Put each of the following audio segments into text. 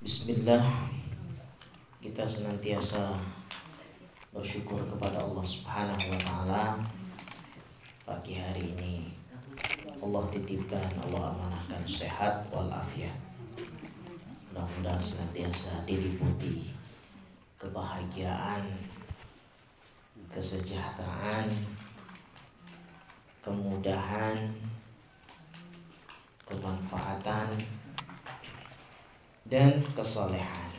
Bismillah, kita senantiasa bersyukur kepada Allah Subhanahu wa Ta'ala. Pagi hari ini Allah titipkan, Allah amanahkan sehat walafiat. Mudah-mudahan senantiasa diliputi kebahagiaan, kesejahteraan, kemudahan, kemanfaatan, dan kesolehan,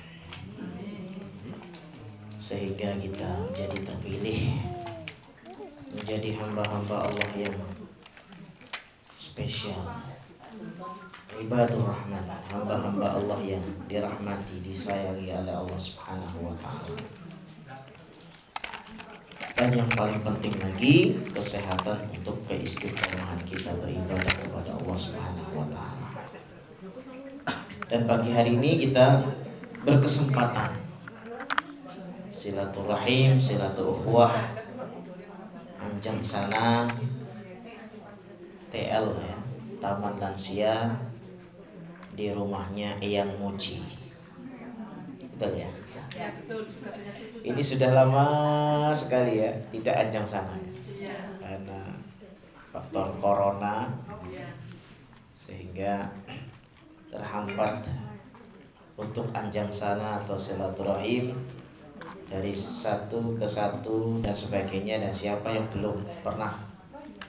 sehingga kita menjadi terpilih, menjadi hamba-hamba Allah yang spesial, ibadur rahman, hamba-hamba Allah yang dirahmati, disayangi oleh Allah Subhanahu wa Ta'ala. Dan yang paling penting lagi, kesehatan untuk keistiqomahan kita beribadah kepada Allah Subhanahu wa Ta'ala. Dan pagi hari ini kita berkesempatan silaturahim, silaturukhuwah, anjang sana TL ya, Taman Lansia di rumahnya Eyang Muji. Betul ya? Ya, betul. Ini sudah lama sekali ya tidak anjang sana karena faktor corona, sehingga terhambat untuk anjang sana atau silaturahim dari satu ke satu dan sebagainya. Dan siapa yang belum pernah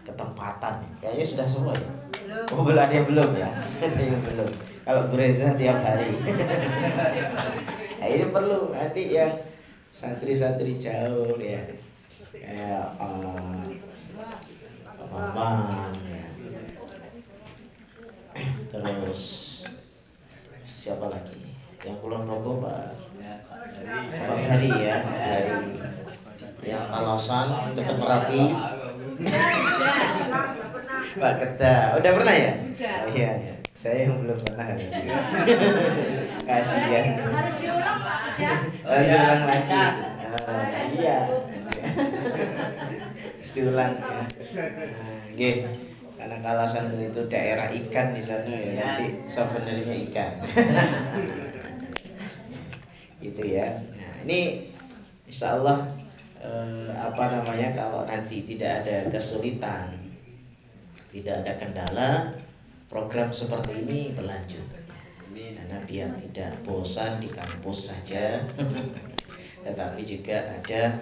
ketempatan, kayaknya sudah semua ya. Oh, belum, ada yang belum ya. Ada yang belum. Kalau Breza tiap hari. Nah, ini perlu nanti yang santri-santri jauh ya, kayak Maman ya. Terus siapa lagi yang Kulon Progo, Pak Hari ya, dari yang Kalasan dekat Merapi. Pak Keta udah pernah ya? Iya ya. Saya yang belum pernah hari ini. Kasihan. Harus diulang Pak ya. Harus diulang lagi. Iya. Diulang ya. Nggih. Karena Kalasan itu daerah ikan di sana ya, nanti souvenirnya ikan. Gitu ya. Nah, ini insya Allah kalau nanti tidak ada kesulitan, tidak ada kendala, program seperti ini berlanjut. Karena biar tidak bosan di kampus saja, tetapi juga ada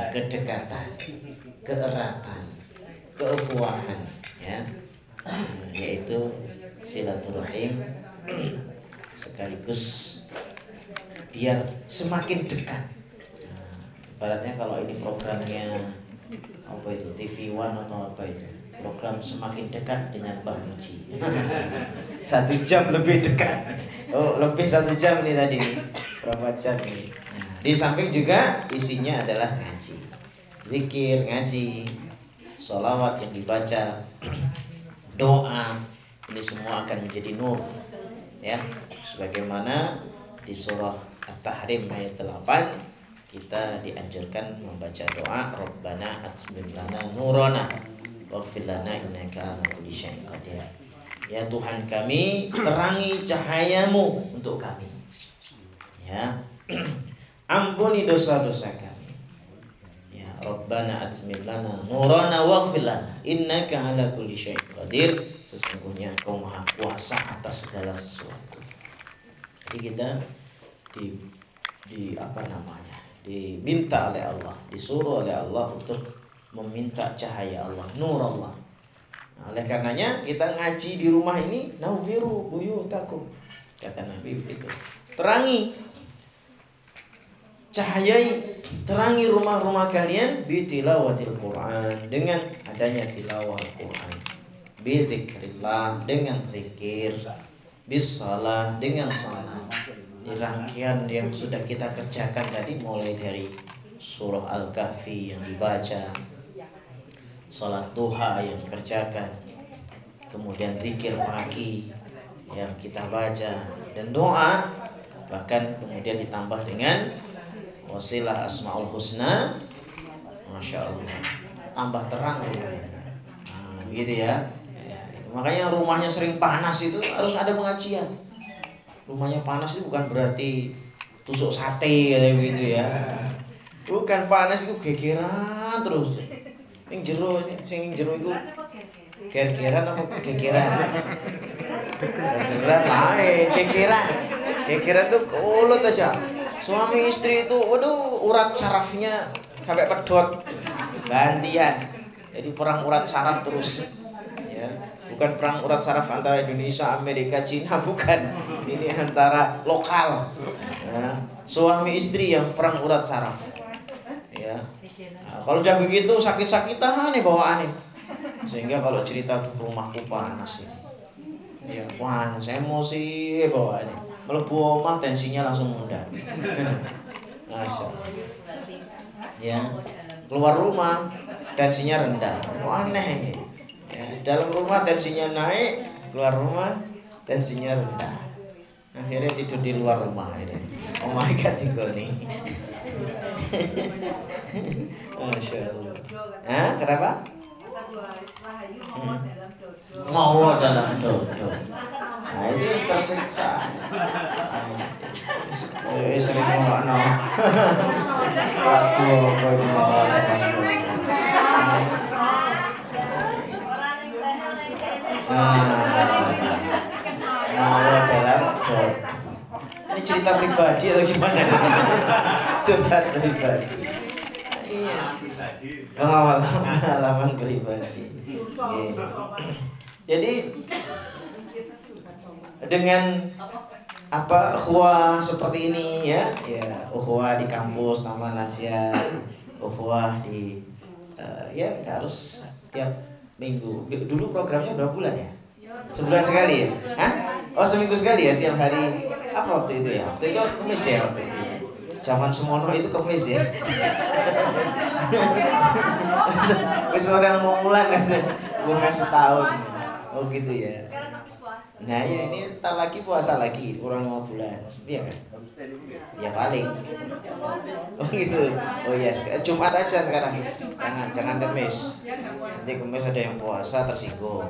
kedekatan, keeratan, keukhuwahan ya, yaitu silaturahim, sekaligus biar semakin dekat. Ibaratnya kalau ini programnya apa itu, TV One atau apa itu, program semakin dekat dengan Mbah Muji. 1 jam lebih dekat. Oh, lebih 1 jam nih tadi. Berapa jam nih? Nah, di samping juga isinya adalah ngaji, zikir, ngaji, sholawat yang dibaca, doa. Ini semua akan menjadi nur ya, sebagaimana di surah At-Tahrim ayat 8 kita dianjurkan membaca doa Rabbana atmim lana nurana waghfir lana innaka 'ala kulli syai'in qadir. Ya Tuhan kami, terangi cahayamu untuk kami ya. Ampuni dosa-dosa kami ya. Rabbana atmim lana nurana waghfir lana innaka 'ala kulli syai'in qadir. Sesungguhnya Engkau Maha Kuasa atas segala sesuatu. Jadi kita diminta oleh Allah, disuruh oleh Allah untuk meminta cahaya Allah, nur Allah. Nah, oleh karenanya kita ngaji di rumah ini, naufiru buyutakum, kata Nabi begitu. Terangi, cahayai, terangi rumah-rumah kalian bitilawatil Quran, dengan adanya tilawah Quran, bizikrillah, dengan zikir, bisalah, dengan salat. Di rangkaian yang sudah kita kerjakan tadi, mulai dari surah Al-Kahfi yang dibaca, salat duha yang dikerjakan, kemudian zikir pagi yang kita baca, dan doa, bahkan kemudian ditambah dengan wasilah Asmaul Husna. Masya Allah, tambah terang rumahnya. Gitu ya. Makanya rumahnya sering panas itu harus ada pengajian. Rumahnya panas itu bukan berarti tusuk sate kayak gitu ya. Bukan, panas itu gegeran terus. Sing jero itu gegeran apa gegeran? Gegeran lain, gegeran. Gegeran tuh kolot aja. Suami istri itu, waduh, urat sarafnya sampai pedot. Gantian. Jadi perang urat saraf terus. Ya, bukan perang urat saraf antara Indonesia, Amerika, Cina, bukan. Ini antara lokal. Ya, suami istri yang perang urat saraf. Ya. Nah, kalau udah begitu sakit-sakitan nih bawaannya. Sehingga kalau cerita rumahku panas ini. Ya, panas, emosi bawaannya. Mlebu omah tensinya langsung muda. Masya Allah. Ya, keluar rumah tensinya rendah. Aneh ini. Ya, dalam rumah tensinya naik, keluar rumah tensinya rendah. Akhirnya tidur di luar rumah ini. Oh my god, nih. Masya Allah. Hah? Kenapa? Mau dalam dodo. Nah itu tersiksa. Sering ngono. Aku mau dalam dodo. Ini cerita pribadi atau gimana? Curhat pribadi. Iya. Pengalaman pribadi. Jadi dengan apa ukhuwah seperti ini ya, ukhuwah di kampus Taman Lansia, ukhuwah di ya harus tiap minggu. Dulu programnya berapa bulan ya? Sebulan sekali ya? Hah? Oh seminggu sekali ya tiap hari. Apa waktu itu ya? Waktu itu Kamis ya waktu itu. Zaman Sumono itu Kamis ya. Wis orang mau bulan aja. Bukan setahun. Oh gitu ya. Nah ya ini tak lagi puasa lagi kurang 5 bulan. Iya kan? Ya paling. Oh gitu. Oh iya, Jumat aja sekarang. Jangan Kamis. Nanti Kamis ada yang puasa tersinggung.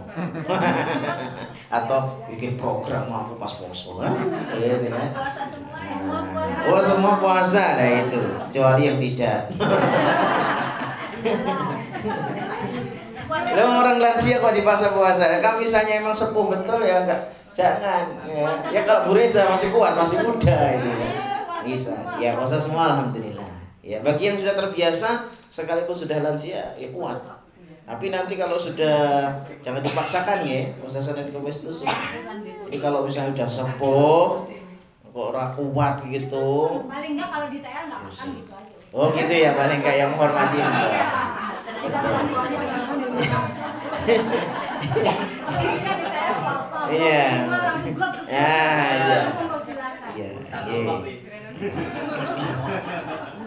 Atau bikin program aku pas puasa. Gitu kan. Oh semua puasa nah itu, kecuali yang tidak. Lah orang lansia kok dipaksa puasa. Kan misalnya emang sepuh betul ya enggak, jangan ya. Ya kalau Bu Reza masih kuat, masih muda itu ya. Bisa. Ya puasa semua alhamdulillah. Ya bagi yang sudah terbiasa sekalipun sudah lansia ya kuat. Tapi nanti kalau sudah jangan dipaksakan ya, puasa Senin Kamis itu. Jadi kalau misalnya sudah sepuh kok ora kuat gitu. Paling enggak kalau di TL enggak makan gitu aja. Oh gitu ya, paling enggak yang menghormati yang puasa. Iya.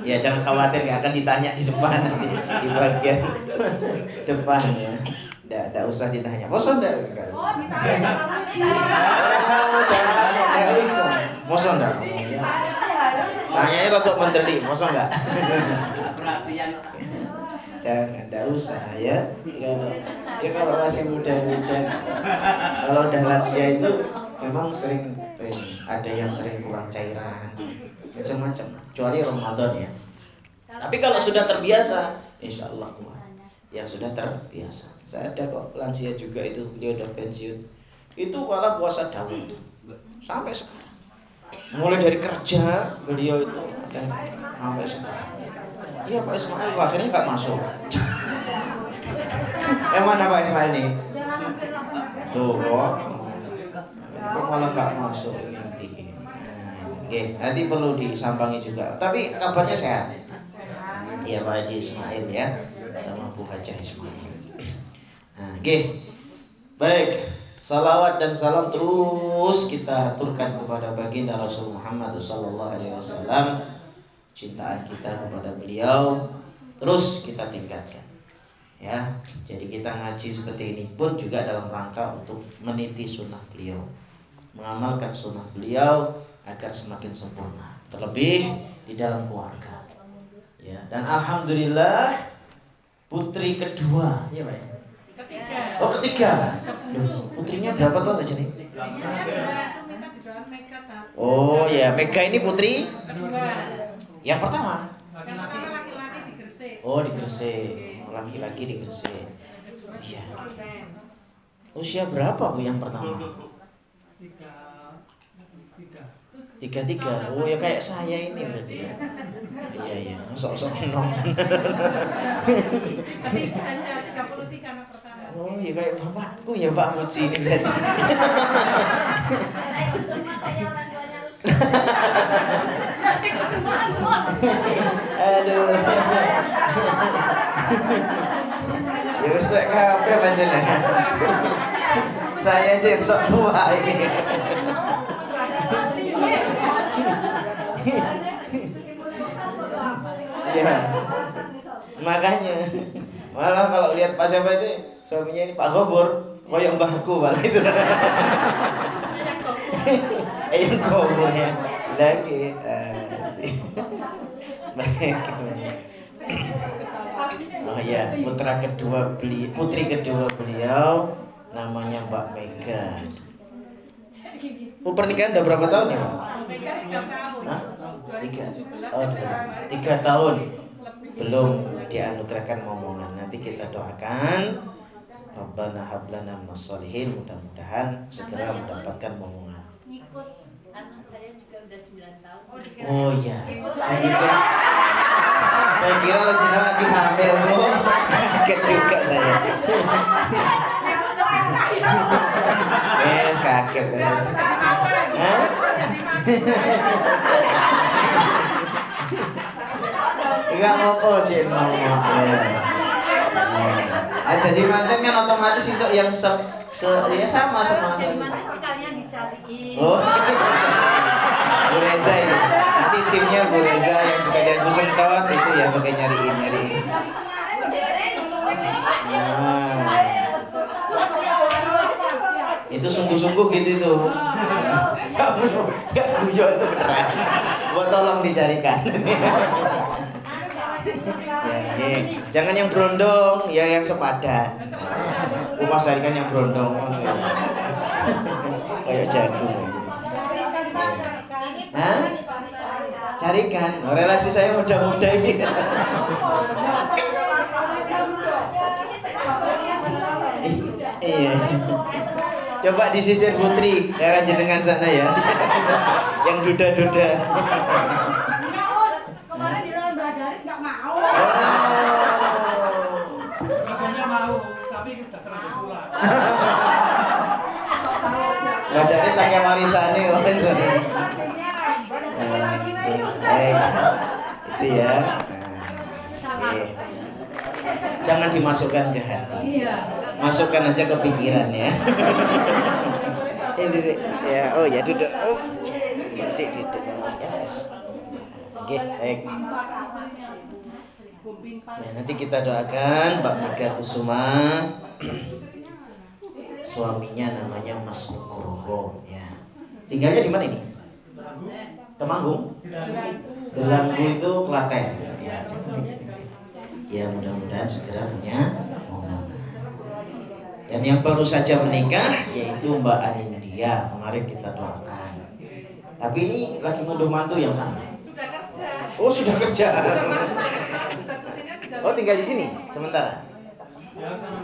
Ya jangan khawatir, nggak akan ditanya di depan nanti di bagian depan ya. Nggak usah ditanya. Masa nggak usah. Oh ditanya Nggak usah. Masa nggak? Tanyanya rada mendeli, masa nggak? Perhatian. Jangan, nggak usah ya. Kalau masih muda-muda, kalau udah lansia itu memang sering ada yang sering kurang cairan, macam-macam. Kecuali Ramadan ya. Tapi kalau sudah terbiasa, insya Allah kuat. Yang sudah terbiasa. Saya ada kok lansia juga itu, dia udah pensiun. Itu malah puasa Daud sampai sekarang. Mulai dari kerja beliau itu dan sampai sekarang. Iya Pak Ismail akhirnya nggak masuk. Yang mana Pak Ismail nih? Tuh kok malah nggak masuk nanti. Oke, nanti perlu disambangi juga. Tapi kabarnya sehat. Iya Pak Haji Ismail ya, sama Bu Haji Ismail. Nah, oke, baik. Salawat dan salam terus kita aturkan kepada baginda Rasul Muhammad SAW. Cintaan kita kepada beliau terus kita tingkatkan. Ya, jadi kita ngaji seperti ini pun juga dalam rangka untuk meniti sunnah beliau, mengamalkan sunnah beliau agar semakin sempurna. Terlebih di dalam keluarga. Ya, dan alhamdulillah putri kedua, ya Pak. Ketiga. Oh ketiga. Loh, putrinya berapa tahun aja nih? Minta di dalam Mega Oh ya, Mega ini putri Kedua. yang pertama. Yang pertama laki-laki di Gresik. Oh di Gresik, laki-laki di Gresik. Iya. Usia berapa Bu yang pertama? 33. Oh ya kayak saya ini berarti ya. Iya iya, sok-sok nong. Tapi hanya 33 anak pertama. Oh ya kayak bapakku ya Pak Muji ini berarti. Aduh. Ya wis tuwek kabeh panjenengan. Saya aja yang sok tua ini. Iya. Makanya malah kalau lihat Pak siapa itu suaminya ini Pak Gofur, koyok mbahku malah itu. Yang Gofur ya. Lagi. Baik. Oh iya, putri kedua beliau namanya Mbak Mega. Oh, pernikahan udah berapa tahun ya, Pak? Mega 3 tahun. Hah? 2017 Oh, Februari. 3 tahun belum dianugerahkan momongan. Nanti kita doakan Rabbana hablana minas sholihin, mudah-mudahan segera mendapatkan momongan. Ngikut anak saya juga udah 9 tahun. Oh iya. Saya kira lagi hamil, Bu. Kaget juga saya. Yes, kaget. Hah? Enggak apa-apa, Cin. Jadi manten kan otomatis itu yang ya sama Jadi saya. mana sekalian dicariin. Oh. Bu Reza ini. Nanti timnya Bu Reza yang juga jadi Bu Sentot itu ya pakai nyariin. Nah. Itu sungguh-sungguh gitu itu. Enggak guyon itu beneran. Gua tolong dicarikan. Ya, jangan yang berondong, ya yang sepadan. Kupas carikan yang berondong. Kayak jagung. Hah? Carikan. Oh, relasi saya muda-muda ini. Iya. Coba disisir Putri, daerah jenengan sana ya. Yang duda-duda. Enggak, Us. Kemarin di dalam Mbak Daris enggak mau. Katanya mau, tapi udah terlanjur pulang. Mbak Daris sakit warisannya waktu itu. Itu ya. Oke. Jangan dimasukkan ke hati. Masukkan aja ke pikiran ya. Ini ya, oh ya duduk. Oh, duduk. Yes. Oke, baik. Ya, nanti kita doakan Mbak Mega Kusuma. Suaminya namanya Mas Nugroho ya. Tinggalnya di mana ini? Temanggung. Delanggu itu Klaten. Ya, ya mudah-mudahan segera punya momongan. Dan yang baru saja menikah yaitu Mbak Anindya, kemarin kita doakan. Tapi ini lagi ngunduh mantu yang sana. Sudah kerja. Oh sudah kerja. Sudah masak, sudah cutinya sudah. Oh tinggal di sini sementara. Ya sama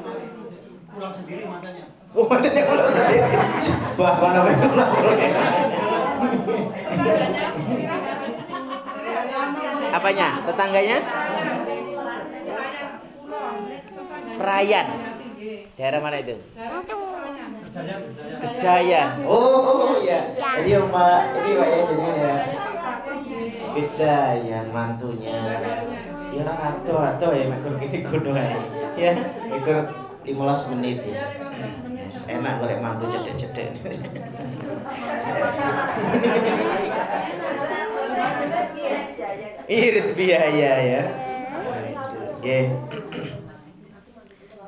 pulang sendiri matanya. Oh mantannya pulang sendiri. Wah apa namanya pulang? Apanya? Tetangganya? Perayan. Daerah mana itu? Kejayan. Oh iya. Jadi Mbak, ini Mbak ya jadinya ya. Kejayan mantunya. Ya orang atau ya mikir gini kudu ae. Ya, mikir 15 menit ya. Yes, enak golek mantu cedek-cedek. Irit biaya ya. Oke.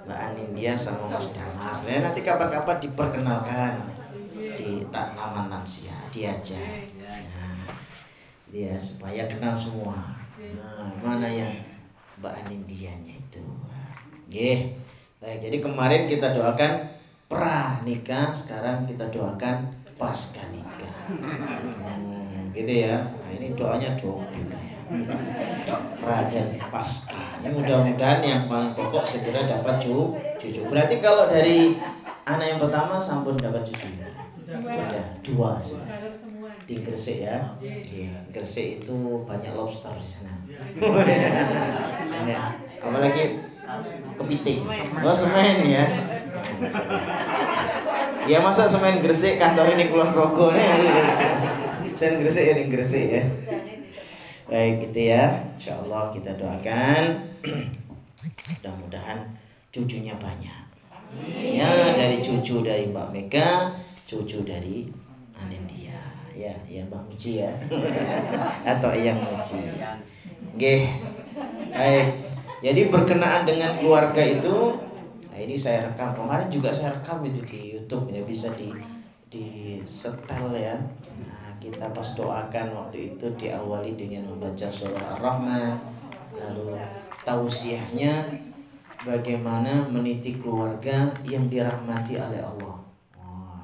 Mbak Anindya sama Mas Damar. Ya, nanti kapan-kapan diperkenalkan di Taman Lansia diajak. Nah, dia supaya kenal semua. Nah, mana yang Mbak Anindyanya itu. Oke. Baik, jadi kemarin kita doakan pra nikah, sekarang kita doakan pasca nikah. Gitu ya. Nah, ini doanya double. Raden pasca. Ini mudah-mudahan yang paling pokok segera dapat cucu. Berarti kalau dari anak yang pertama sampun dapat cucu. Sudah 2 sudah. Di Gresik ya. Di Gresik itu banyak lobster di sana. Ya. Apalagi kepiting. Semen ya. Ya masa semen Gresik kantor ini Kulon Progo nih. Semen Gresik ya, di Gresik ya. Baik gitu ya. Insyaallah kita doakan mudah-mudahan cucunya banyak. Ya dari cucu dari Mbak Mega, cucu dari Anindya. Ya Mbak Muji ya. Atau yang Muji. Nggih. Baik. Jadi berkenaan dengan keluarga itu, nah ini saya rekam kemarin juga saya rekam itu di YouTube ya, bisa di setel ya. Nah, kita pas doakan waktu itu diawali dengan membaca surah Ar-Rahman, lalu tausiahnya bagaimana meniti keluarga yang dirahmati oleh Allah.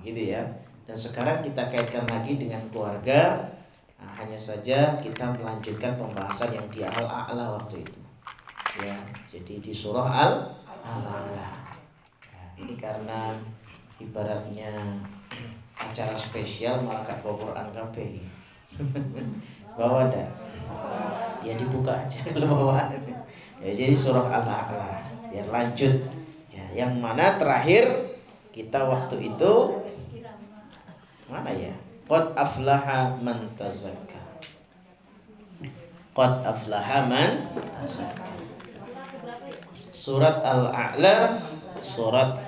Gitu ya. Dan sekarang kita kaitkan lagi dengan keluarga. Nah, hanya saja kita melanjutkan pembahasan yang di Al-A'la waktu itu. Ya, jadi di surah Al-A'la. Ya, ini karena ibaratnya acara spesial malah gak bawa Quran kabeh. Bawa dah. Ya dibuka aja kalau bawa. Ya, jadi surah Al-A'la. Biar lanjut. Ya, yang mana terakhir kita waktu itu mana ya? Qad aflaha man tazakka. Qad aflaha man tazakka. Surat Al-A'la, surat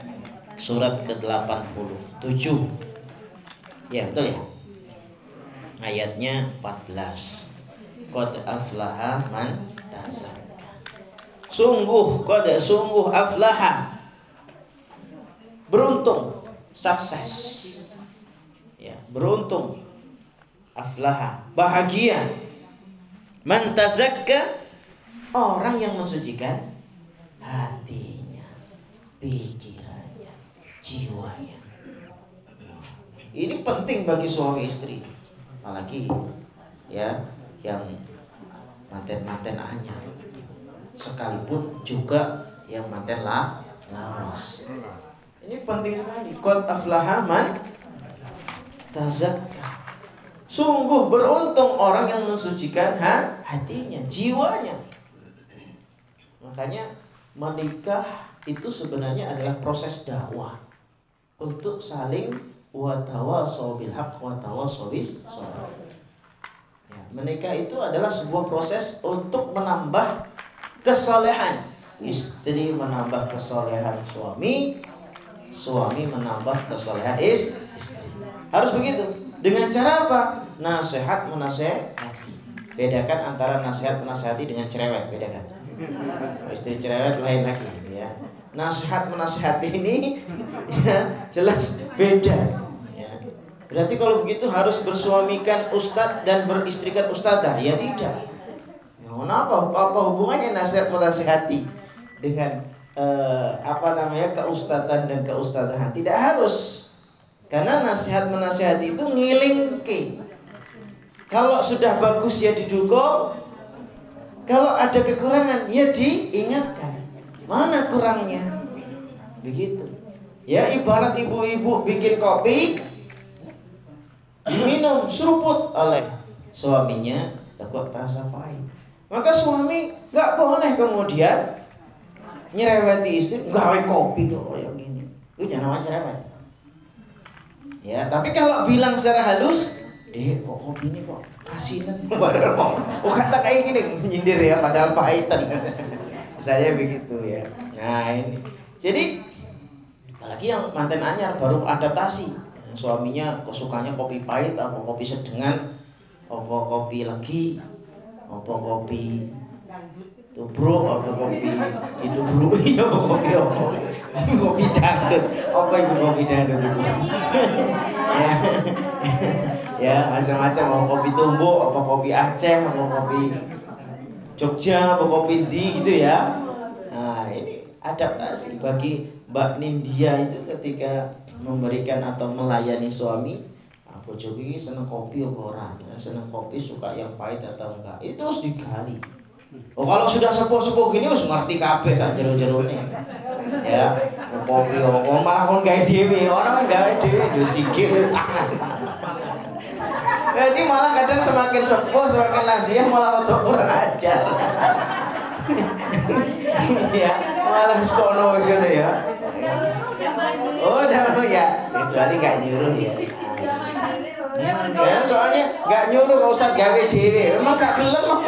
ke-87. Ya, betul ya? Ayatnya 14. Qad aflaha man tazakka. Sungguh aflaha. Beruntung, sukses. Ya, beruntung. Aflaha, bahagia. Man tazakka, orang yang mensucikan hatinya, pikirannya, jiwanya. Ini penting bagi suami istri, apalagi ya yang manten anyar, sekalipun juga yang manten lawas. Ini penting sekali. Qad aflaha man tazakka. Sungguh beruntung orang yang mensucikan hatinya, jiwanya. Makanya menikah itu sebenarnya adalah proses dakwah untuk saling watawasau bil haqq watawasau bis sabr. Ya, menikah itu adalah sebuah proses untuk menambah kesolehan. Istri menambah kesolehan suami, suami menambah kesolehan istri. Harus begitu. Dengan cara apa? Nasihat menasehati. Bedakan antara nasihat menasehati dengan cerewet, bedakan. Istri cerewet lain lagi ya. Nasihat menasehati ini ya, jelas beda ya. Berarti kalau begitu harus bersuamikan ustadz dan beristrikan ustadzah? Ya tidak. Ya, apa hubungannya nasihat menasehati dengan keustadzan dan keustadzahan? Tidak harus. Karena nasihat menasihati itu ngilingke. Kalau sudah bagus ya didukung, kalau ada kekurangan ya diingatkan. Mana kurangnya? Begitu. Ya ibarat ibu-ibu bikin kopi, diminum seruput oleh suaminya, kok terasa pahit. Maka suami nggak boleh kemudian nyereweti istri, gawe kopi kok yang gini. Itu jangan namanya cerewet. Ya, tapi kalau bilang secara halus, kok kopi ini kok kasinan, padahal kata kayak gini menyindir ya, padahal pahitan. Saya begitu ya. Nah ini, jadi apalagi yang manten anyar baru adaptasi, suaminya sukanya kopi pahit, apa kopi sedengan, apa kopi legi, apa kopi tubruk, apa kopi itu bro, iya kopi dangdut, apa itu kopi dangdut itu? Ya macam-macam, mau kopi tumbuk, apa kopi Aceh, apa kopi Jogja, apa kopi di gitu ya. Nah ini adaptasi bagi Mbak Nindya itu ketika memberikan atau melayani suami, bojoku iki seneng kopi apa ora? Seneng kopi, suka yang pahit atau enggak? Itu terus digali. Oh, kalau sudah sepuh-sepuh gini wis ngerti kabeh sak jero-jerone. Ya, kopi oh malah kon gawe dhewe, orang gawe dhewe yo sikil tangan. Jadi malah kadang semakin sepuh, semakin nasihat malah rada kurang ajar. Ya, malah sekono wis ngene ya. Oh, dah ya. Kecuali enggak nyuruh ya. Ya, soalnya enggak nyuruh kok Ustaz gawe dhewe. Memang gak gelem.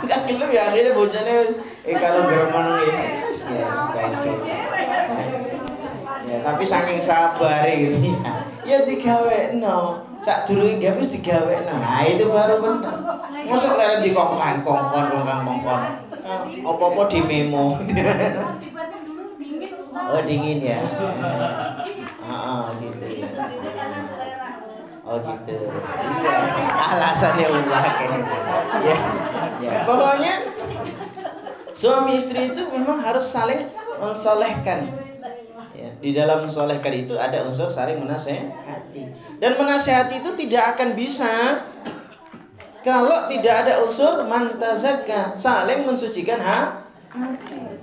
Enggak gelem ya akhirnya bojone wis kalau gremeng wis ya gawe dhewe. Ya, tapi saking sabare gitu ya. Ya digawekno. Sak durunge dia wis digawekno. Nah, itu baru bener. Mosok leren dikongkon. Apa-apa di memo. Oh, dingin ya. Gitu. Oh gitu. Iya. Alasannya ulah ya. Ya. Pokoknya suami istri itu memang harus saling mensolehkan. Ya, di dalam mensolehkan itu ada unsur saling menasehati. Dan menasehati itu tidak akan bisa kalau tidak ada unsur mantazakka, saling mensucikan hati.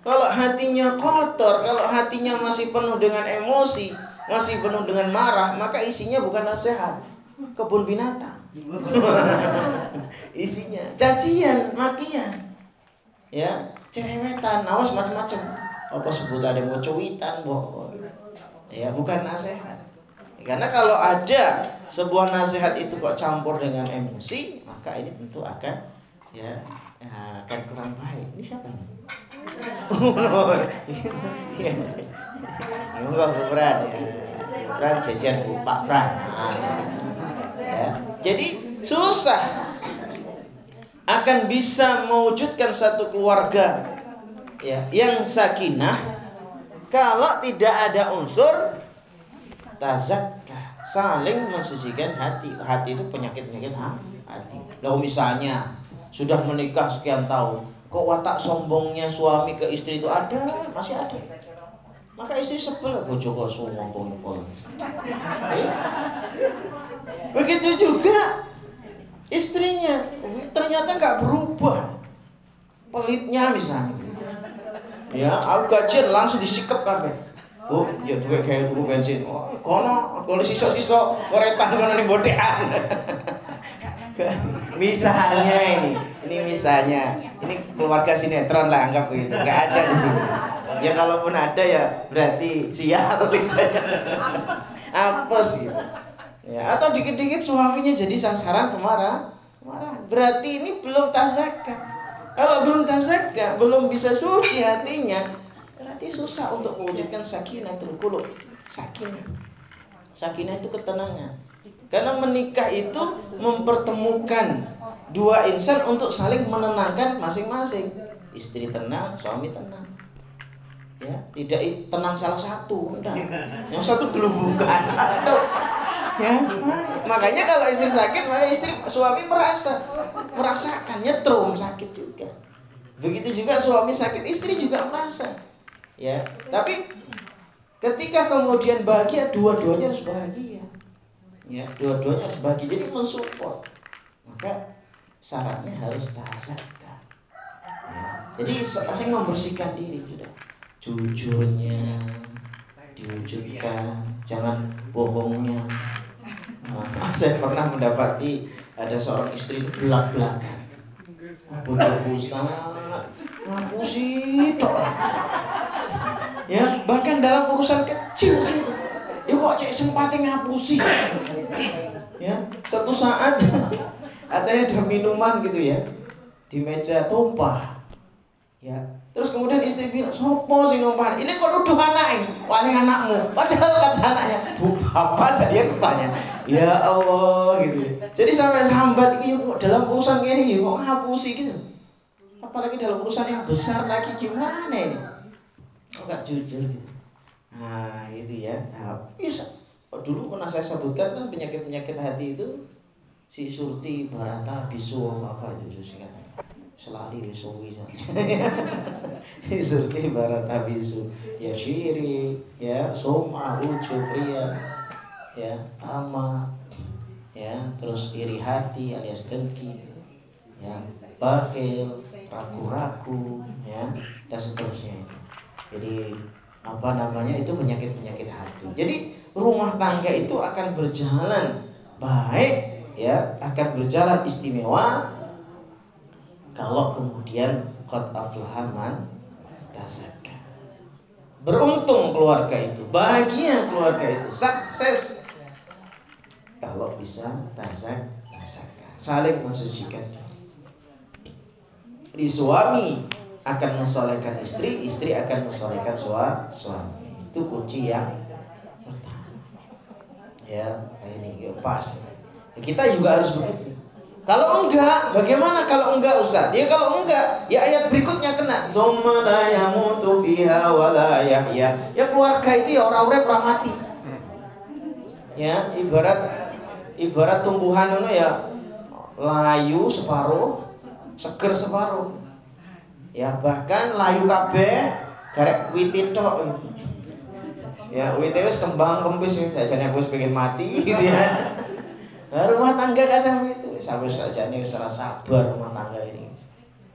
Kalau hatinya kotor, kalau hatinya masih penuh dengan emosi, masih penuh dengan marah, maka isinya bukan nasihat, kebun binatang. Isinya cacian, makian, ya, cerewetan, awas macam-macam. Apa sebutannya mau cuitan, ya, bukan nasihat. Karena kalau ada sebuah nasihat itu kok campur dengan emosi, maka ini tentu akan akan kurang baik. Ini siapa ini? Enggak Fran ya. Fran jajan Pak Fran. Ya. Jadi susah akan bisa mewujudkan satu keluarga ya yang sakinah kalau tidak ada unsur tazakka, saling mensucikan hati. Hati itu penyakit-penyakit hati. Kalau misalnya sudah menikah sekian tahun, kok watak sombongnya suami ke istri itu masih ada. Maka istri sebel, bojo kok sombong pol. Begitu juga istrinya, ternyata nggak berubah. Pelitnya misalnya. Ya, aku gajian langsung disikap kabeh. Oh, ya duwe kayak tuku bensin. Oh, kono sisa-sisa koretan kono ning bodekan. Misalnya ini misalnya, ini keluarga sinetron lah anggap begitu. Enggak ada di sini. Ya kalaupun ada ya berarti sial gitu. Apes gitu. Ya, atau dikit-dikit suaminya jadi sasaran kemarahan. Berarti ini belum tazakka. Kalau belum tazakka, belum bisa suci hatinya, berarti susah untuk mewujudkan sakinatul qulub. Sakinah itu ketenangan. Karena menikah itu mempertemukan dua insan untuk saling menenangkan masing-masing. Istri tenang, suami tenang. Ya, tidak tenang salah satu, enggak. Yang satu gelumbukan. Ya, makanya kalau istri sakit, maka suami merasakan nyetrum sakit juga. Begitu juga suami sakit, istri juga merasa. Ya, tapi ketika kemudian bahagia, dua-duanya harus bahagia. Ya, dua-duanya harus bahagia. Jadi mensupport. Maka syaratnya harus tazakka. Ya, jadi saling membersihkan diri sudah. Jujurnya diwujudkan, jangan bohongnya. Saya pernah mendapati ada seorang istri itu belak-belakan. Bodoh Ustaz, ngapusi toh. Ya, bahkan dalam urusan kecil sih. Ya kok cek sempatnya ngapusi. Ya, suatu saat katanya ada minuman gitu ya di meja tumpah. Ya, terus kemudian istri bilang, "Sopo sing numpah? Ini kok nuduh anake, wani anakmu." Padahal kata anaknya, "Bu, apa tadi yang tanya?" Ya Allah gitu. Jadi sampai sambat iki dalam urusan ini kok ngapusi gitu. Apalagi dalam urusan yang besar lagi gimana ini? Kok gak jujur gitu. Nah, itu ya. Nah, bisa. Dulu pernah saya sebutkan kan penyakit-penyakit hati itu si Surti Barata Bisu apa itu singkatnya. Selali suwi Surti Barata Bisu ya syiri ya soma ujub ria ya, tamak, ya, terus iri hati alias dengki, ya, bakhil, ragu-ragu, ya, dan seterusnya. Jadi apa namanya itu penyakit-penyakit hati. Jadi rumah tangga itu akan berjalan baik, ya, akan berjalan istimewa kalau kemudian qad aflaha man tazakka. Beruntung keluarga itu, bahagia keluarga itu, sukses kalau bisa tazakka, saling mensucikan diri. Di suami akan mensolehkan istri, istri akan mensolehkan suami. Itu kunci yang pertama. Ya, ini pas. Kita juga harus begitu. Kalau enggak, bagaimana kalau enggak Ustaz? Ya kalau enggak, ya ayat berikutnya kena. Tsumma la yamutu fiha wa la yahya. Ya keluarga itu ya orang-orang pramati. Ya, ibarat tumbuhan itu ya layu separuh, seger separuh. Ya bahkan layu kabeh garek witi tok. Ya wite wis kembang kempis jane aku wis pengen mati gitu ya. Nah, rumah tangga kadang itu sampai sajane wis ora sabar rumah tangga ini.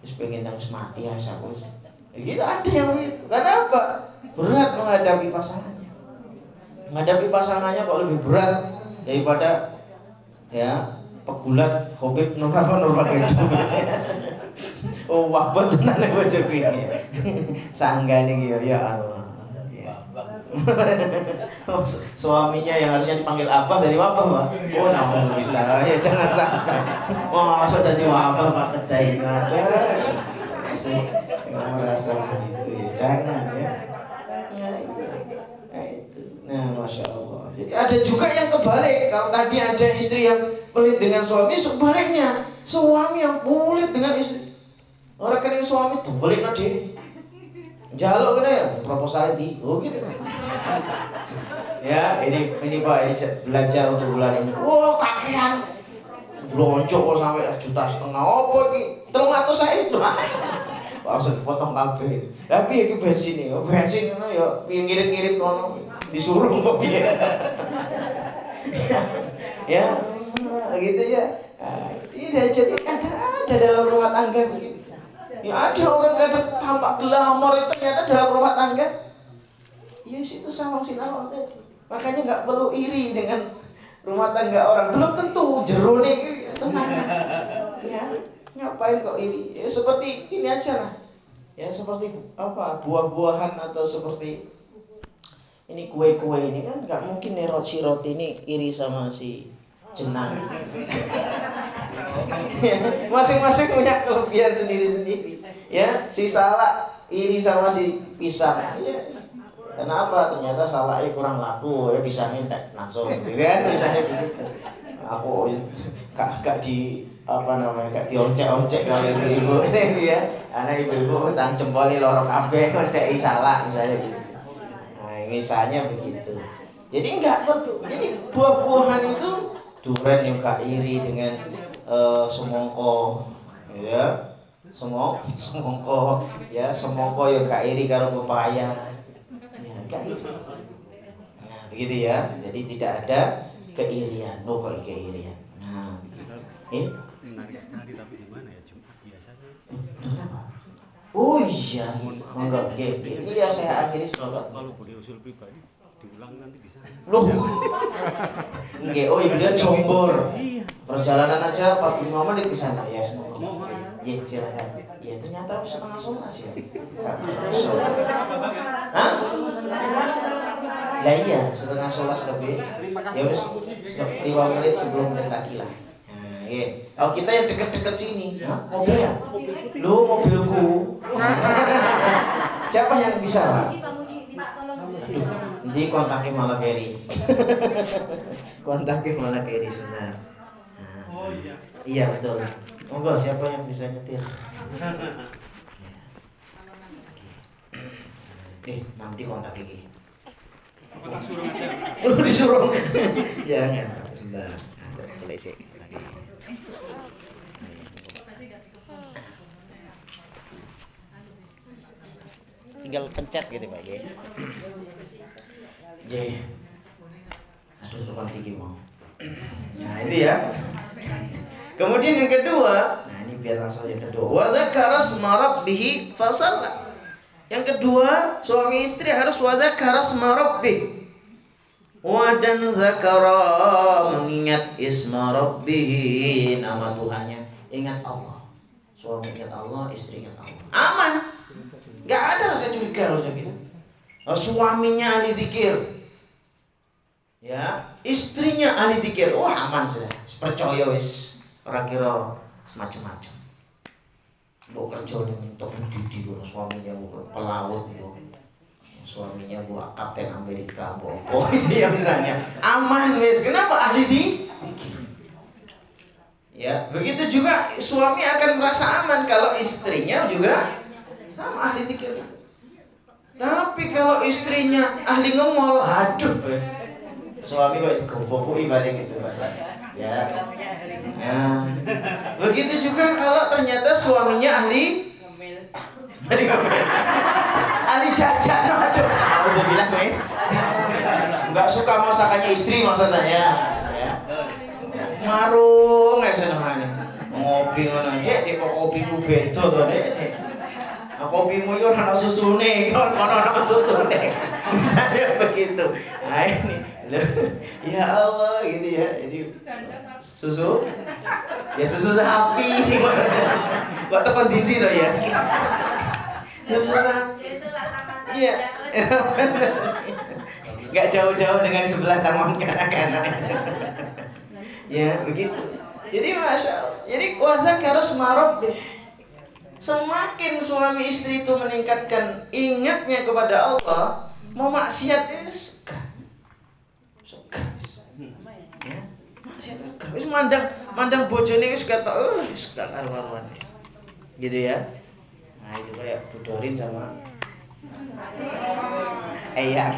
Wis pengen nang mati ya wis. Gitu ada yang itu. Karena apa? Berat menghadapi pasangannya. Menghadapi pasangannya kok lebih berat daripada ya pegulat Habib Nurmagomedov. Oh wabot tenan bojoku iki. Sanggane iki ya Allah. Suaminya yang harusnya dipanggil abah dari wabah, Pak. Oh, alhamdulillah. Ya jangan sampai. Oh, masa jadi wabah Pak Kedai ada. Merasa begitu ya. Jangan ya. Nah, itu. Nah, Masya Allah. Jadi ada juga yang kebalik. Kalau tadi ada istri yang pelit dengan suami, sebaliknya suami yang pelit dengan istri. Orang kena suami tuh pelit nanti. Jaluk kena ya, proposal di, oh gitu. Ya, ini Pak, ini belanja untuk bulan ini. Wah, kakean. Lonco kok sampai 1,5 juta. Apa iki? 300 saya itu. Langsung dipotong kabeh. Tapi iki bensin iki, bensin ngono ya ngirit-ngirit kono disuruh kok piye. Ya, gitu ya. Tidak jadi ada dalam rumah tangga begitu. Ya ada orang kadang tampak glamor itu ternyata dalam rumah tangga. Ya itu sama sinawang tadi. Makanya nggak perlu iri dengan rumah tangga orang. Belum tentu jerone tenang. Ya, ngapain kok iri? Ya seperti ini aja lah. Ya seperti apa? Buah-buahan atau seperti ini kue-kue ini kan nggak mungkin nih si roti ini iri sama si jenang. Masing-masing punya kelebihan sendiri-sendiri. Ya, si salak iri sama si pisang. Ya. Kenapa? Ternyata salaknya kurang laku, ya pisangnya tak langsung. Gitu kan misalnya begitu. Aku gak di apa namanya, gak dioncek-oncek kalau ibu-ibu ini ya. Karena ibu-ibu tang jempoli lorok kabeh ngonceki salak misalnya gitu. Nah, misalnya begitu. Jadi enggak perlu. Jadi buah-buahan itu duren juga iri dengan semongko, ya, semongko, ya, semongko juga iri karo pepaya, ya, gak iri. Nah, begitu ya. Jadi tidak ada keirian, kok keirian. Nah, begitu. Nari tapi di mana ya? Jumat biasanya. Kenapa? Oh iya, enggak, ini ya saya akhiri selawat. Kalau beli usul pribadi diulang nanti di sana. Loh. Nggih, oh iya dia Jombor. Perjalanan aja 45 menit di sana ya semoga. Iya, silakan. Ya ternyata 11:30 ya. Hah? Lah iya, 11:30 lebih. Ya wis 5 menit sebelum Kentucky lah. Nah, iya. Oh kita yang deket-deket sini. Hah? Mobilnya? Lu mobilku. Siapa yang bisa, Pak? Nanti kontaknya malah Ferry. Kontaknya malah Ferry sebentar. Oh iya. Iya betul. Monggo siapa yang bisa nyetir? Nanti kontak gigi. Apa suruh aja? Lu disuruh. Jangan. Sebentar. Boleh sih lagi. Tinggal pencet gitu Pak G. tutupan tinggi mau. Nah itu ya. Kemudian yang kedua, nah ini biar langsung yang kedua. Wa dzakara asma rabbih fasalla. Yang kedua, suami istri harus wa dzakara asma rabbih. Wa dan zakara mengingat isma rabbih, nama Tuhannya, ingat Allah. Suami ingat Allah, istri ingat Allah. Aman. Enggak ada rasa curiga harusnya gitu. Suaminya ahli zikir. Ya, istrinya ahli zikir. Wah, aman sudah. Percaya wis. Ora kira semacam-macam. Mbok kerja untuk mendidik suaminya bukan pelaut gitu. Suaminya buat kapten Amerika, bopo itu ya misalnya. Aman wis. Kenapa ahli zikir? Ya, begitu juga suami akan merasa aman kalau istrinya juga sama ahli zikir. Tapi kalau istrinya ahli ngemol, aduh. Suami kok gopopo ibadah gitu rasanya. Ya. Nah, begitu juga kalau ternyata suaminya ahli ahli jajan. Aduh, udah bilang nih. Enggak suka masakannya istri maksudnya ya. Marung nek senengane. Ngopi ngono Dek, kok kopiku beda to Dek. Kopimu yo ora ono susune, kon ono susune. Misalnya begitu. Nah ini. Ya Allah gitu ya. Ini susu. Ya susu sapi. Kok tekan dindi to ya. Susu sapi. Iya. Enggak jauh-jauh dengan sebelah taman kanak-kanak. Ya begitu. Jadi masya Allah. Jadi wazakara asma rabbih. Semakin suami istri itu meningkatkan ingatnya kepada Allah, mau maksiat suka. Ya, maksiat suka. Wis mandang bojone wis kata, wis gak karuan. Gitu ya. Nah, itu kayak Budorin sama Eyang.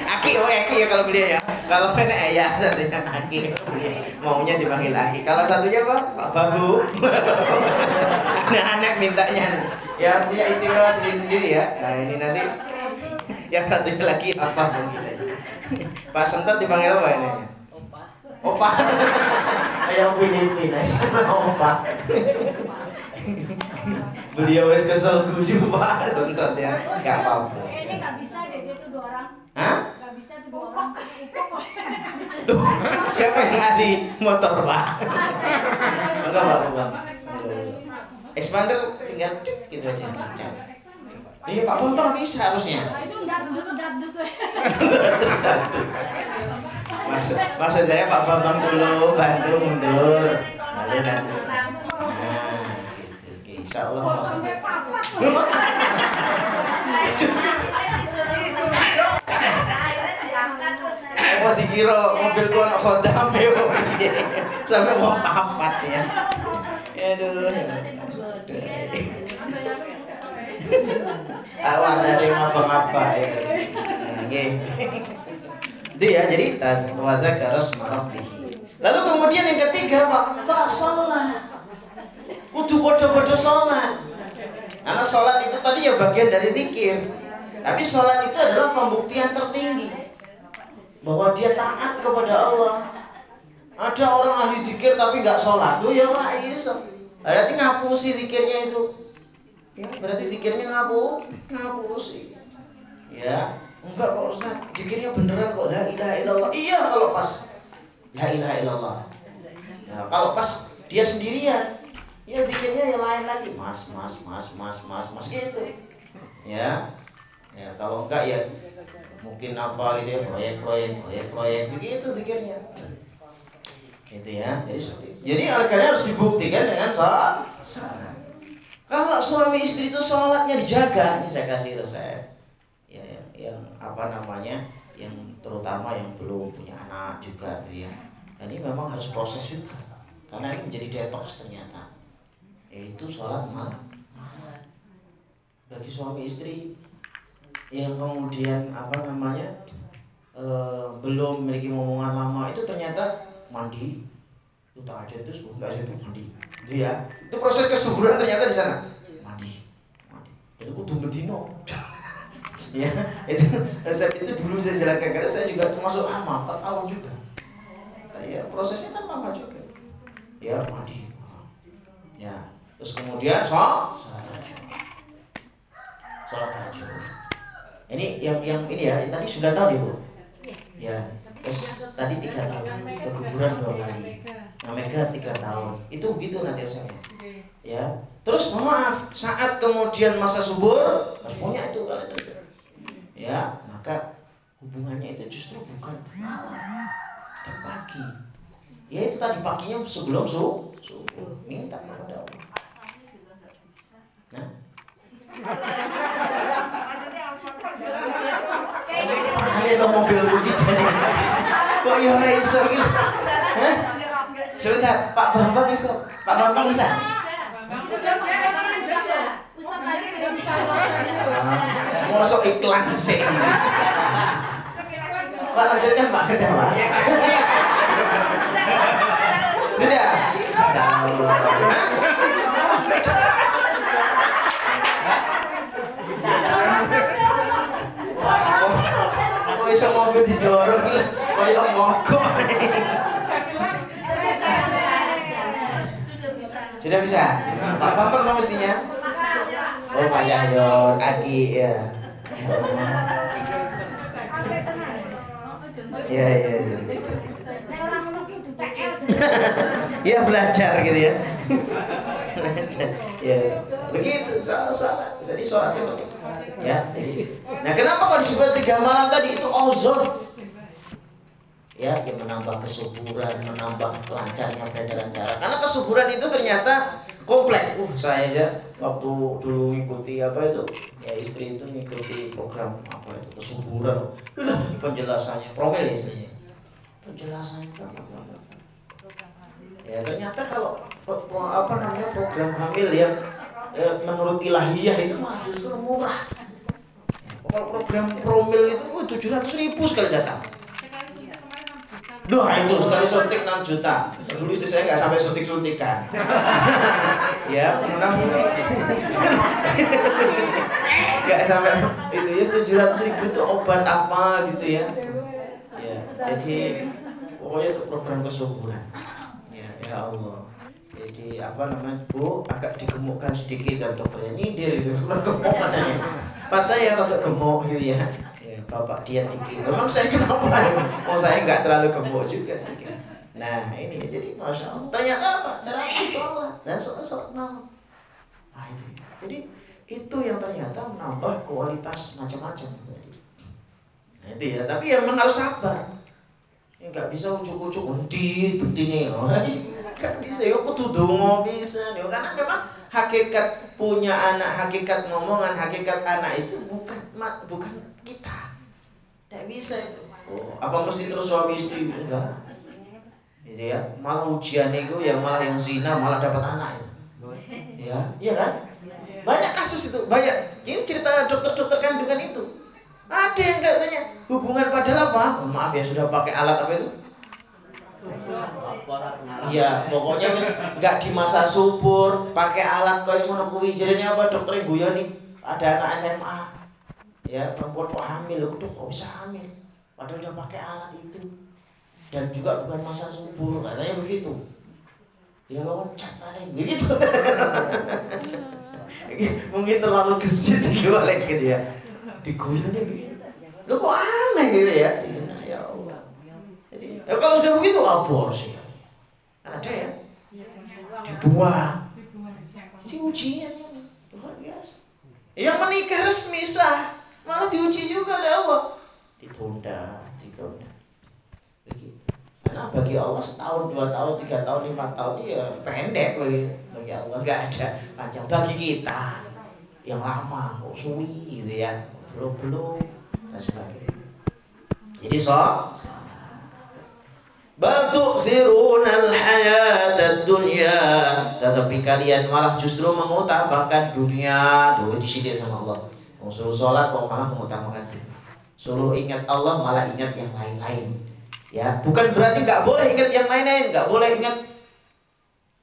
Aki ya kalau beliau ya. Kalau kan Eyang satunya Aki. Maunya dipanggil Aki. Kalau satunya apa? Pak Babu. Anak-anak mintanya. Ya punya istimewa sendiri-sendiri ya. Nah ini nanti yang satunya lagi apa mungkin. Pak Sentot dipanggil apa ini? Opa. Kayak Upin-Ipin aja. Opa. Beliau wes kesel guju Pak Sentot ya. Enggak apa-apa. Kayaknya nggak bisa deh dia tuh 2 orang. Hah? Nggak bisa tuh 2 orang. Duh, siapa yang ngadi motor Pak? Enggak apa-apa. Expander tinggal gitu aja. Iya Pak Motor bisa harusnya. Nah, itu dapdut. Maksud saya Pak Bambang dulu bantu mundur. Lalu nanti. Nah, gitu. Insya Allah. Sampai papat. Mau dikira mobil gua nak khodam ya. Sampai mau papat ya. Aduh. Awak ada yang apa-apa ya. Nggih. Itu ya, jadi wadzakara asma rabbih. Lalu kemudian yang ketiga, Pak, shalat. Kudu padha-padha salat. Karena salat itu tadi ya bagian dari zikir. Tapi salat itu adalah pembuktian tertinggi bahwa dia taat kepada Allah. Ada orang ahli zikir tapi nggak sholat, tuh ya Pak Isa. Berarti ngapusi zikirnya itu. Ya, berarti zikirnya ngapusi. Ya, enggak kok Ustaz, zikirnya beneran kok la ilaha illallah. Iya kalau pas la ilaha illallah. Nah, kalau pas dia sendirian, ya zikirnya yang lain lagi, mas gitu. Ya. Ya, kalau enggak ya mungkin apa gitu ya, proyek begitu zikirnya. Itu ya. Jadi kalian harus dibuktikan dengan salat. Kalau suami istri itu salatnya dijaga, ini saya kasih resep. Ya, yang apa namanya? Yang terutama yang belum punya anak juga gitu ya. Dan ini memang harus proses juga. Karena ini menjadi detox ternyata. Yaitu salat malam. Bagi suami istri yang kemudian apa namanya belum memiliki momongan lama itu ternyata mandi itu tahajud itu enggak itu mandi itu ya itu proses kesuburan ternyata di sana mandi itu kudu bedino Ya, itu resep itu dulu saya jalankan karena saya juga termasuk lama, 4 tahun juga. Ya, prosesnya kan lama juga. Ya, mandi. Ya, terus kemudian sholat tahajud. Ini yang ini ya, tadi sudah tahu ya, Bu? Ya, terus tadi 3 tahun, ke kuburan 2 kali. Nah, Mega 3 tahun. Itu begitu nanti saya. Ya. Terus mohon maaf, saat kemudian masa subur, semuanya itu kalian itu. Ya, maka hubungannya itu justru bukan malam dan pagi. Ya itu tadi paginya sebelum subuh. Minta kepada Allah. Nah. Ini itu mobil begini. Kok ya ora iso iki? Hah? Sebentar, Pak Bambang iso. Pak Bambang bisa? Ustaz tadi udah bisa. Mosok iklan sih. Pak lanjutkan Pak, sudah Pak. Sudah. Oh, bisa mobil dijorong nih, kayak mogok. Sudah bisa. Pak Bambang dong mestinya. Oh Pak Yahyo, Aki ya. Iya. Iya belajar gitu ya. Ya, begitu salah. Jadi sholat itu ya. Nah, kenapa kok disebut 3 malam tadi itu ozon? Ya, yang menambah kesuburan, menambah lancarnya peredaran darah. Karena kesuburan itu ternyata kompleks. Saya aja waktu dulu ngikuti apa itu, ya istri itu ngikuti program apa itu kesuburan. Udah penjelasannya, promil ya istilahnya. Penjelasannya apa. Ya ternyata kalau apa namanya program hamil yang menurut ilahiyah itu mah justru murah. Kalau program promil itu 700.000 sekali datang. Duh itu sekali suntik 6 juta. Dulu istri saya nggak sampai suntik-suntikan. Ya, nggak sampai itu ya 700.000 itu obat apa gitu ya. Ya, jadi pokoknya itu program kesuburan. Ya Allah. Jadi apa namanya Bu agak digemukkan sedikit dan dokternya nyindir itu gemuk katanya. Pas saya rada gemuk gitu ya. Bapak diet dikit. Memang saya kenapa? Oh saya nggak terlalu gemuk juga sih. Nah ini jadi masya Allah. Ternyata apa? Ternyata sholat dan sholat malam. Nah itu. Jadi itu yang ternyata menambah kualitas macam-macam. Nah itu ya. Tapi yang harus sabar. Ya nggak bisa ujuk-ujuk undi nih. Kan bisa ya kudu dongo bisa. Karena memang hakikat punya anak, hakikat ngomongan, hakikat anak itu bukan kita. Tidak bisa itu. Oh, apa mesti terus suami istri? Enggak. Gitu ya. Malah ujian itu ya malah yang zina malah dapat anak. Ya, iya kan? Banyak kasus itu, banyak. Ini cerita dokter-dokter kandungan itu. Ada yang katanya hubungan padahal apa? Oh, maaf ya sudah pakai alat apa itu? Iya, pokoknya nggak di masa subur, pakai alat kayak ngono kuwi. Jadinya apa dokter guyoni? Ada anak SMA. Ya perempuan kok hamil, kok bisa hamil padahal udah pakai alat itu dan juga bukan masa subur katanya begitu ya loncat paling begitu. Mungkin terlalu gesit digolek gitu ya diguyurnya begitu lo kok aneh gitu ya. Ya Allah. Jadi ya kalau sudah begitu aborsi ada ya dibuang jadi ujian luar biasa. Yang menikah resmi sah malah diuji juga oleh Allah. Ditunda. Begitu. Karena bagi Allah setahun, 2 tahun, 3 tahun, 5 tahun ya pendek bagi Allah, nggak ada panjang. Bagi kita yang lama, kok suwi gitu ya, belum dan sebagainya. Jadi bal tu'thirunal hayatad dunya, tetapi kalian malah justru mengutamakan dunia. Tuh disindir sama Allah. Suruh sholat kok malah mengutamakan dunia. Suruh ingat Allah malah ingat yang lain-lain. Ya, bukan berarti nggak boleh ingat yang lain-lain, nggak boleh ingat.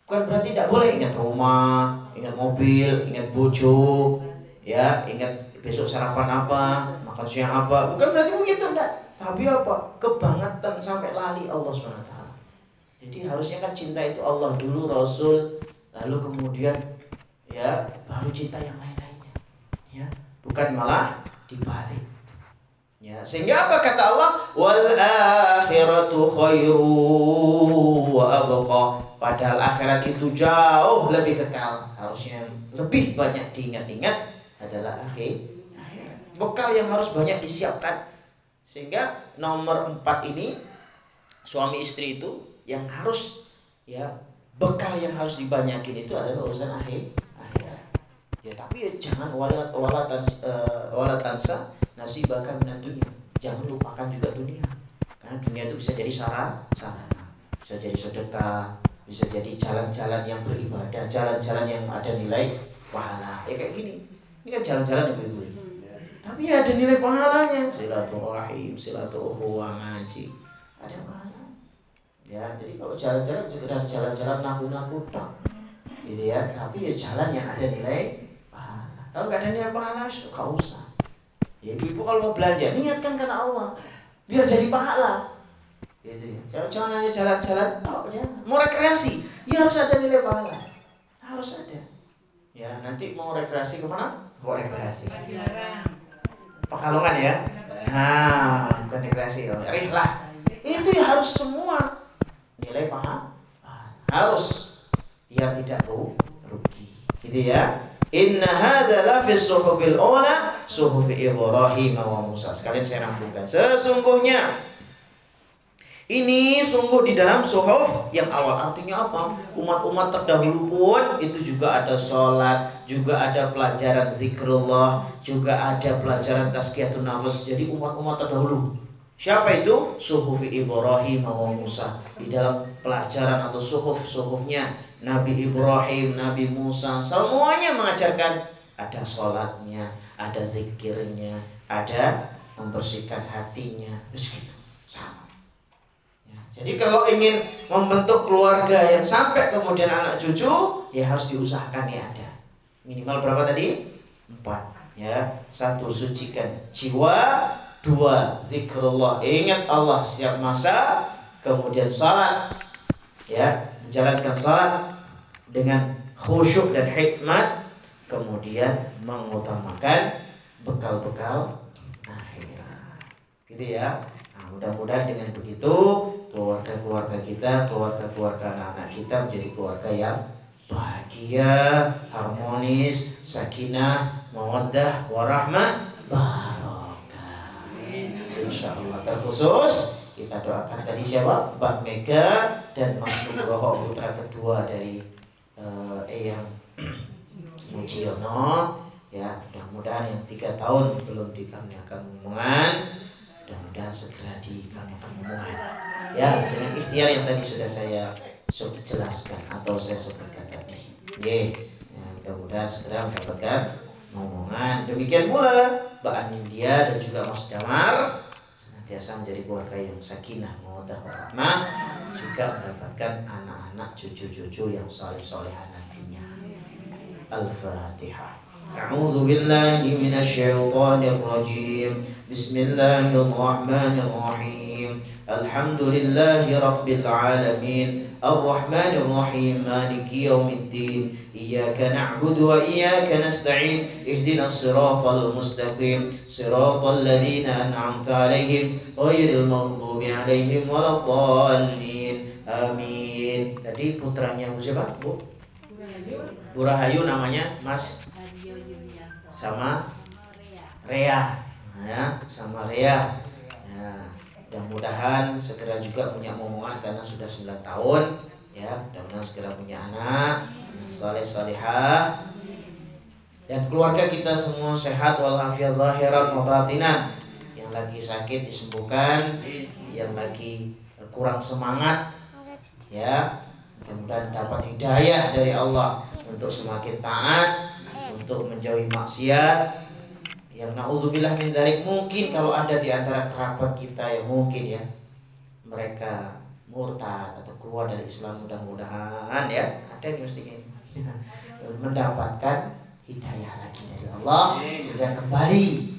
Bukan berarti nggak boleh ingat rumah, ingat mobil, ingat bojo. ya ingat besok sarapan apa, makan siang apa, bukan berarti begitu enggak, tapi apa, kebangetan sampai lali Allah SWT. Jadi harusnya kan cinta itu Allah dulu, Rasul, lalu kemudian ya baru cinta yang lain-lainnya, ya bukan malah dibalik. Ya, sehingga apa kata Allah? Wal akhiratu khairu wa abqa. Padahal akhirat itu jauh lebih kekal. Harusnya lebih banyak diingat-ingat adalah akhirat. Bekal yang harus banyak disiapkan. Sehingga nomor 4 ini suami istri itu yang harus ya bekal yang harus dibanyakin itu adalah urusan akhirat. Ya tapi ya jangan wala tansa nasibaka minad dunya. Jangan lupakan juga dunia. Karena dunia itu bisa jadi sarana, bisa jadi sedekah, bisa jadi jalan-jalan yang beribadah, jalan-jalan yang ada nilai pahala. Ya kayak gini. Ini kan jalan-jalan yang beribadah. Tapi ya ada nilai pahalanya. Silaturahim, silatukhuwah, ngaji. Ada pahala. Ya, jadi kalau jalan-jalan sekedar jalan-jalan naku-naku tak. Gitu ya. Tapi ya jalan yang ada nilai pahala. Kalau nggak ada nilai pahala, nggak usah. Ya, ibu kalau mau belanja, niatkan karena Allah, biar jadi pahala. Gitu ya. Jangan hanya jalan-jalan, mau rekreasi, ya harus ada nilai pahala, harus ada. Ya nanti mau rekreasi kemana? Mau rekreasi. Pekalongan ya. Nah, bukan rekreasi, rihlah. Itu ya harus semua nilai pahala, harus biar tidak rugi. Gitu ya. Inna hadza la fi suhufil ula suhufi Ibrahim wa Musa. Sekalian saya rampungkan. Sesungguhnya ini sungguh di dalam suhuf yang awal. Artinya apa? Umat-umat terdahulu pun itu juga ada sholat, juga ada pelajaran zikrullah, juga ada pelajaran tazkiyatun nafs. Jadi umat-umat terdahulu. Siapa itu? Suhufi Ibrahim wa Musa. Di dalam pelajaran atau suhufnya Nabi Ibrahim, Nabi Musa, semuanya mengajarkan ada sholatnya, ada zikirnya, ada membersihkan hatinya, begitu sama. Ya, jadi kalau ingin membentuk keluarga yang sampai kemudian anak cucu, ya harus diusahakan ya ada. Minimal berapa tadi? 4. Ya, 1 sucikan jiwa, 2 zikrullah, ingat Allah setiap masa, kemudian salat, ya menjalankan salat dengan khusyuk dan hikmat, kemudian mengutamakan bekal-bekal akhirat. Gitu ya. Nah, mudah-mudahan dengan begitu keluarga-keluarga kita, keluarga-keluarga anak-anak kita menjadi keluarga yang bahagia, harmonis, sakinah, mawaddah, warahmah, barokah. Insyaallah. Terkhusus kita doakan tadi siapa? Mbak Mega dan Mas Nugroho, putra kedua dari Eyang Mujiono. Ya, mudah-mudahan yang 3 tahun belum dikaruniakan omongan, mudah-mudahan segera dikaruniakan omongan. Ya, dengan ikhtiar yang tadi sudah saya jelaskan atau saya sebutkan tadi. Ya, mudah-mudahan segera mendapatkan omongan. Demikian pula Mbak Anindya dan juga Mas Damar senantiasa menjadi keluarga yang sakinah, mawaddah, warahmah, juga mendapatkan anak-anak, cucu-cucu yang saleh-salehah nantinya. Al-Fatihah. A'udzu billahi minasy syaithanir rajim. Bismillahirrahmanirrahim. Alhamdulillahi rabbil alamin. Ar-Rahmanir Rahim. Maliki yaumiddin. Iyyaka na'budu wa iyyaka nasta'in. Ihdinas siratal mustaqim. Siratal ladzina an'amta 'alaihim ghairil maghdubi 'alaihim waladdallin. Amin. Tadi putranya Bu siapa, Bu? Bu Rahayu namanya Mas sama Rea. Ya, sama Rea. Ya, mudah-mudahan segera juga punya momongan karena sudah 9 tahun. Ya, mudah-mudahan segera punya anak saleh-salehah, dan keluarga kita semua sehat walafiat zahiran wa batinan. Yang lagi sakit disembuhkan, yang lagi kurang semangat ya mudah-mudahan dapat hidayah dari Allah untuk semakin taat, untuk menjauhi maksiat. Yang naudzubillah min dzalik, mungkin kalau ada di antara kerabat kita yang mungkin ya mereka murtad atau keluar dari Islam, mudah-mudahan ya ada yang mestinya mendapatkan hidayah lagi dari Allah sehingga kembali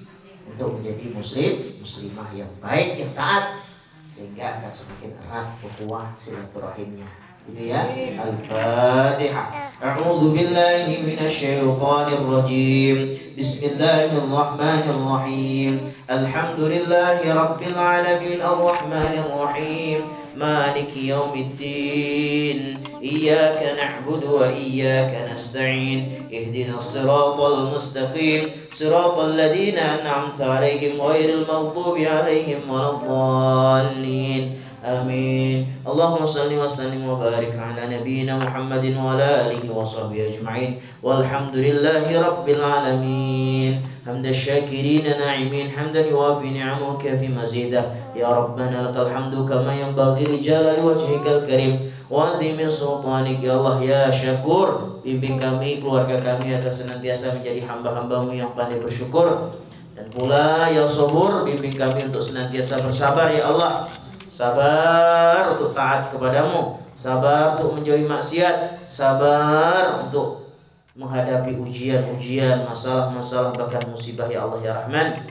untuk menjadi muslimah yang baik, yang taat, sehingga akan semakin erat ukhuwah silaturahimnya. Gitu ya. Al-Fatihah. A'udzu billahi minasyaitonir rajim. Bismillahirrahmanirrahim. Alhamdulillahi rabbil alamin arrahmanir rahim. Maliki yaumiddin. Iyyaka na'budu wa iyyaka nasta'in. Ihdinas siratal mustaqim. Siratal ladzina an'amta 'alaihim ghairil maghdubi 'alaihim waladdallin. Amin. Allahumma salli wa sallim wa barik ala nabiyyina Muhammadin wa ala alihi wa sahbihi ajma'in. Walhamdulillahi rabbil alamin. Hamdan syakirin na'imin, hamdan yuwafi ni'amahu kafi mazidah. Ya Rabbana lakal hamdu kama yanbaghi li jalali wajhikal karim wa 'azimi sultanik. Ya Allah ya Syakur, bimbing kami, keluarga kami agar senantiasa menjadi hamba-hambamu yang pandai bersyukur. Dan pula ya Sabur, bimbing kami untuk senantiasa bersabar ya Allah. Sabar untuk taat kepadamu, sabar untuk menjauhi maksiat, sabar untuk menghadapi ujian-ujian, masalah-masalah, bahkan musibah ya Allah ya Rahman.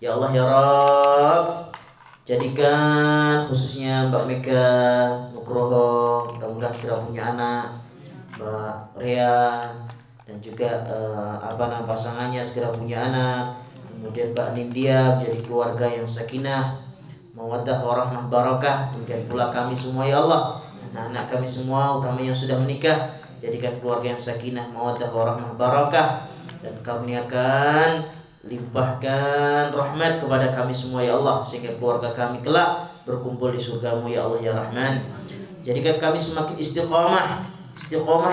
Ya Allah ya Rabb, jadikan khususnya Mbak Mega Nugroho, mudah-mudahan segera punya anak, Mbak Rea, dan juga pasangannya segera punya anak. Kemudian Mbak Nindya menjadi keluarga yang sakinah, mawaddah warahmah barakah. Demikian pula kami semua ya Allah, anak-anak kami semua utamanya yang sudah menikah, jadikan keluarga yang sakinah, mawaddah warahmah barakah, dan karuniakan limpahkan rahmat kepada kami semua ya Allah, sehingga keluarga kami kelak berkumpul di surgamu ya Allah ya Rahman. Jadikan kami semakin istiqamah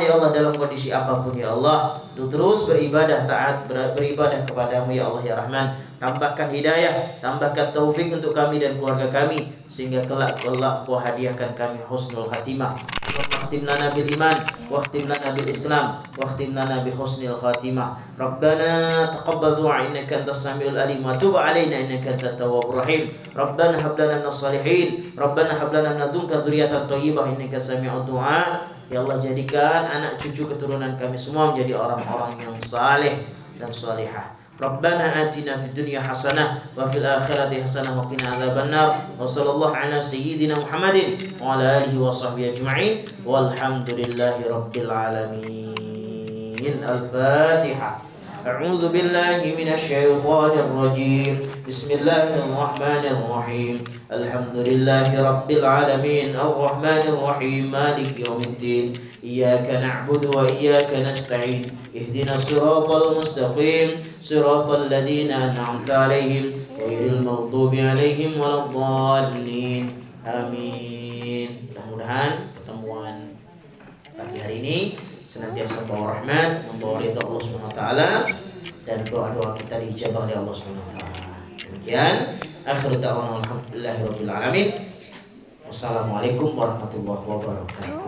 ya Allah dalam kondisi apapun ya Allah, untuk terus beribadah taat, beribadah kepadamu ya Allah ya Rahman. Tambahkan hidayah, tambahkan taufik untuk kami dan keluarga kami, sehingga kelak Kau hadiahkan kami husnul khatimah. Waqtim lana bil iman, waqtim lana bil islam, waqtim lana bi husnil khatimah. Rabbana taqabbal du'a innaka antas samiul alim wa tub 'alaina innaka antat tawwabur rahim. Rabbana hab lana minas salihin, Rabbana hab lana min ladunka dzurriyyatan thayyibah innaka sami'ud du'a. Ya Allah, jadikan anak cucu keturunan kami semua menjadi orang-orang yang saleh dan salihah. Rabbana atina fid dunya hasanah wa fil akhirati hasanah wa qina adzabannar. Wa sallallahu ala sayyidina Muhammadin wa ala alihi wa sahbihi ajma'in. Walhamdulillahi rabbil alamin. Al-Fatihah. A'udzu billahi minasyaitonir rajim. Bismillahirrahmanirrahim. Alhamdulillahi rabbil alamin arrahmanir rahim maliki yaumiddin. Iyyaka na'budu wa iyyaka nasta'in. Ihdinas siratal mustaqim, siratal ladzina an'amta 'alaihim ghairil maghdubi 'alaihim waladdallin. Amin. Mudah-mudahan pertemuan pagi hari ini senantiasa membawa rahmat, membawa ridha Allah Subhanahu wa taala, dan doa-doa kita dijabah oleh Allah Subhanahu wa taala. Demikian akhir da'wana alhamdulillahirabbil alamin. Wassalamualaikum warahmatullahi wabarakatuh.